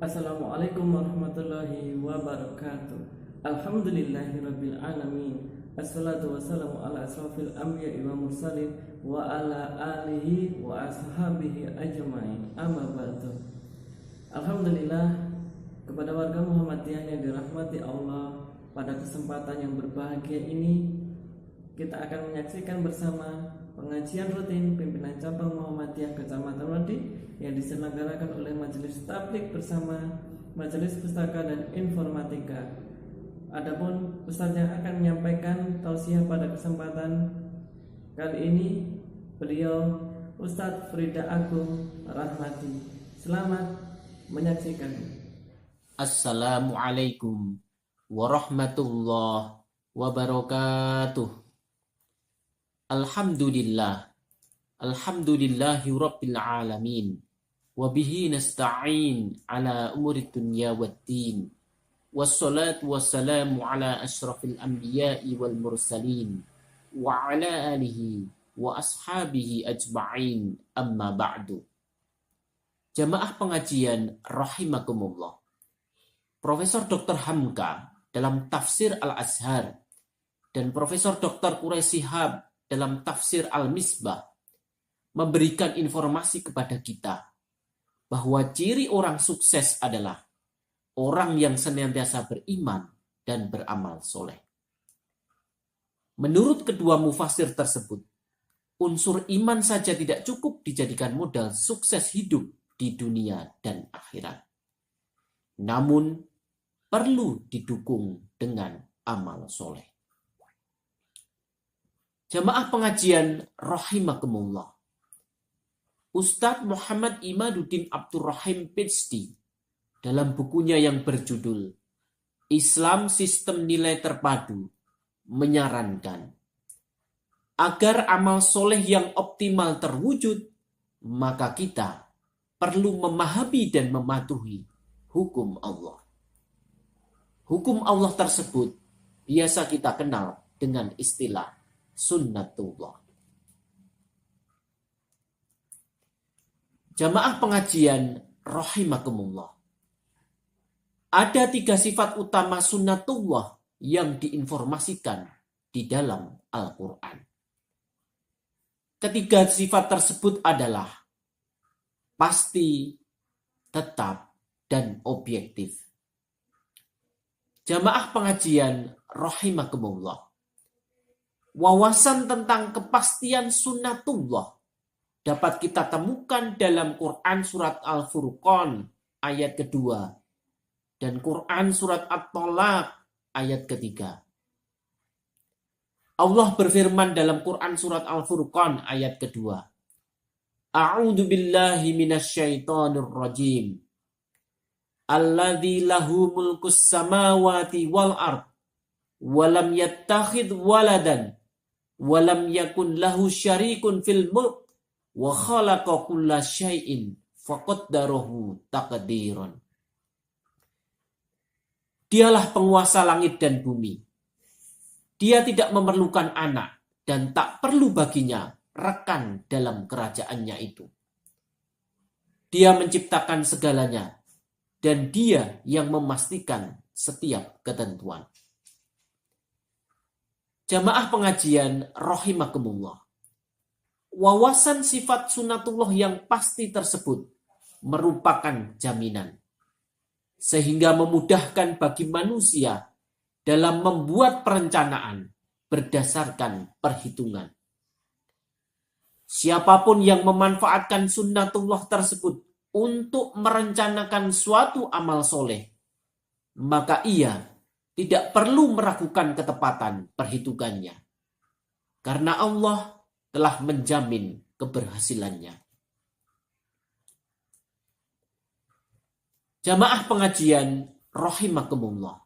Assalamualaikum warahmatullahi wabarakatuh. Alhamdulillahirabbil alamin. Assalatu wassalamu ala asrofil anbiya'i wa mursalin wa ala alihi wa ashabihi ajmain. Amma ba'du. Alhamdulillah, kepada warga Muhammadiyah yang dirahmati Allah, pada kesempatan yang berbahagia ini kita akan menyaksikan bersama pengajian rutin pimpinan cabang Muhammadiyah Kecamatan Wadi yang diselenggarakan oleh Majelis Tablik bersama Majelis Pustaka dan Informatika. Adapun Ustaz yang akan menyampaikan tausiah pada kesempatan kali ini, beliau Ustadz Frida Agung Rahmati. Selamat menyaksikan. Assalamualaikum warahmatullahi wabarakatuh. Alhamdulillahi rabbil alamin. Wabihi nasta'in ala umuri dunya waddin. Wassalatu wassalamu ala ashrafil anbiya'i wal mursalin. Wa ala alihi wa ashabihi ajma'in, amma ba'du. Jamaah pengajian rahimakumullah. Profesor Dr. Hamka dalam tafsir Al-Azhar dan Profesor Dr. Quraisy Shihab dalam tafsir Al-Misbah memberikan informasi kepada kita bahwa ciri orang sukses adalah orang yang senantiasa beriman dan beramal soleh. Menurut kedua mufassir tersebut, unsur iman saja tidak cukup dijadikan modal sukses hidup di dunia dan akhirat. Namun, perlu didukung dengan amal soleh. Jamaah pengajian rahimakumullah. Ustadz Muhammad Imaduddin Abdurrahim Pidsti dalam bukunya yang berjudul Islam Sistem Nilai Terpadu menyarankan agar amal soleh yang optimal terwujud, maka kita perlu memahami dan mematuhi hukum Allah. Hukum Allah tersebut biasa kita kenal dengan istilah sunnatullah. Jamaah pengajian rahimakumullah. Ada 3 sifat utama sunnatullah yang diinformasikan di dalam Al-Quran. Ketiga sifat tersebut adalah pasti, tetap, dan objektif. Jamaah pengajian rahimakumullah. Wawasan tentang kepastian sunnatullah dapat kita temukan dalam Quran surat Al-Furqan ayat kedua dan Quran surat At-Tolaq ayat ketiga. Allah berfirman dalam Quran surat Al-Furqan ayat kedua. A'udzu billahi minasyaitonir rajim. Alladzi lahu mulkus samawati wal ard wa lam yattakhidh waladan wa lam yakun lahu syarikun fil mulk wa khalaqa kulla syai'in faqaddarahu taqdiran. Dialah penguasa langit dan bumi. Dia tidak memerlukan anak dan tak perlu baginya rekan dalam kerajaannya itu. Dia menciptakan segalanya dan dia yang memastikan setiap ketentuan. Jamaah pengajian rahimakumullah. Wawasan sifat sunnatullah yang pasti tersebut merupakan jaminan, sehingga memudahkan bagi manusia dalam membuat perencanaan berdasarkan perhitungan. Siapapun yang memanfaatkan sunnatullah tersebut untuk merencanakan suatu amal soleh, maka ia tidak perlu meragukan ketepatan perhitungannya, karena Allah telah menjamin keberhasilannya. Jamaah pengajian rahimakumullah.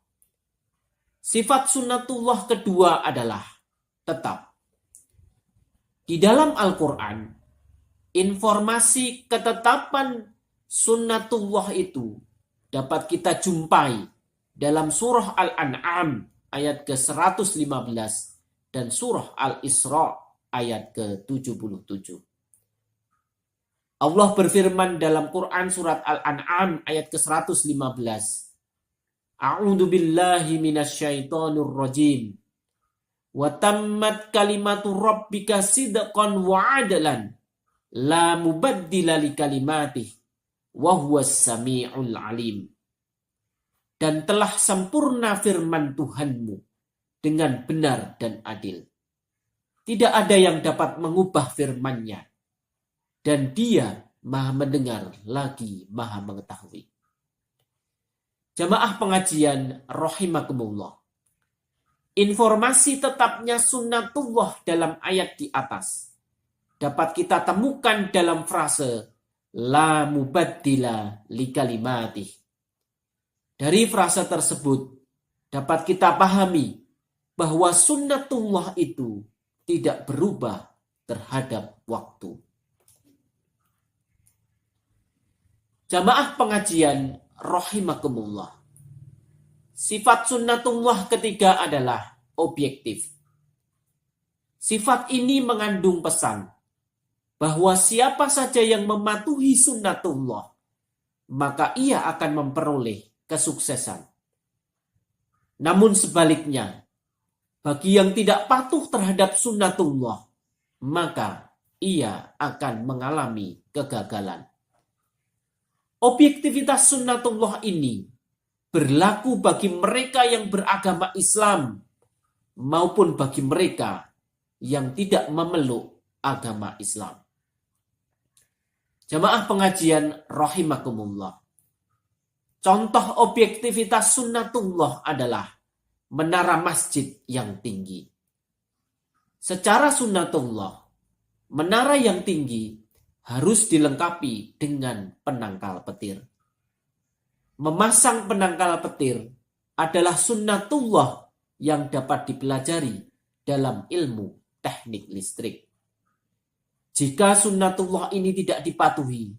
Sifat sunnatullah kedua adalah tetap. Di dalam Al-Quran, informasi ketetapan sunnatullah itu dapat kita jumpai dalam surah Al-An'am ayat ke-115 dan surah Al-Isra ayat ke-77. Allah berfirman dalam Quran surat Al-An'am ayat ke-115. A'udzu billahi minasyaitonir rajim. Wa tammat kalimatu rabbika sidqan wa adlan. La mubaddila li kalimatih. Wa huwas sami'ul alim. Dan telah sempurna firman Tuhanmu dengan benar dan adil. Tidak ada yang dapat mengubah firman-Nya. Dan Dia Maha mendengar lagi Maha mengetahui. Jamaah pengajian rahimakumullah. Informasi tetapnya sunnatullah dalam ayat di atas dapat kita temukan dalam frase la mubaddila li kalimatih. Dari frase tersebut dapat kita pahami bahwa sunnatullah itu tidak berubah terhadap waktu. Jamaah pengajian rahimakumullah. Sifat sunnatullah ketiga adalah objektif. Sifat ini mengandung pesan bahwa siapa saja yang mematuhi sunnatullah, maka ia akan memperoleh kesuksesan. Namun sebaliknya, bagi yang tidak patuh terhadap sunnatullah, maka ia akan mengalami kegagalan. Objektivitas sunnatullah ini berlaku bagi mereka yang beragama Islam maupun bagi mereka yang tidak memeluk agama Islam. Jamaah pengajian rahimakumullah. Contoh objektivitas sunnatullah adalah menara masjid yang tinggi. Secara sunnatullah, menara yang tinggi harus dilengkapi dengan penangkal petir. Memasang penangkal petir adalah sunnatullah yang dapat dipelajari dalam ilmu teknik listrik. Jika sunnatullah ini tidak dipatuhi,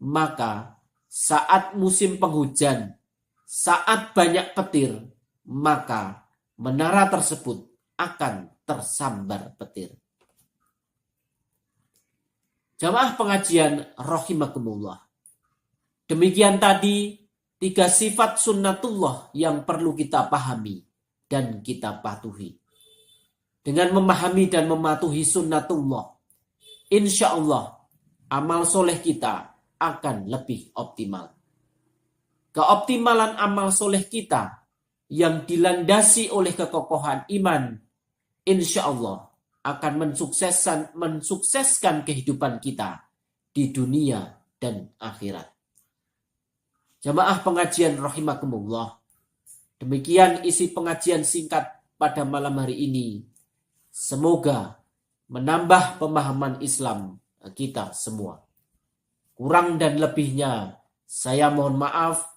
maka saat musim penghujan, saat banyak petir, maka menara tersebut akan tersambar petir. Jamaah pengajian rahimakumullah. Demikian tadi 3 sifat sunnatullah yang perlu kita pahami dan kita patuhi. Dengan memahami dan mematuhi sunnatullah, insya Allah amal soleh kita akan lebih optimal. Keoptimalan amal soleh kita yang dilandasi oleh kekokohan iman, insya Allah akan mensukseskan kehidupan kita di dunia dan akhirat. Jamaah pengajian rahimakumullah. Demikian isi pengajian singkat pada malam hari ini. Semoga menambah pemahaman Islam kita semua. Kurang dan lebihnya saya mohon maaf.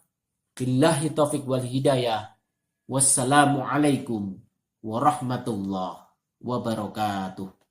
Billahi taufiq wal hidayah. Wassalamualaikum warahmatullahi wabarakatuh.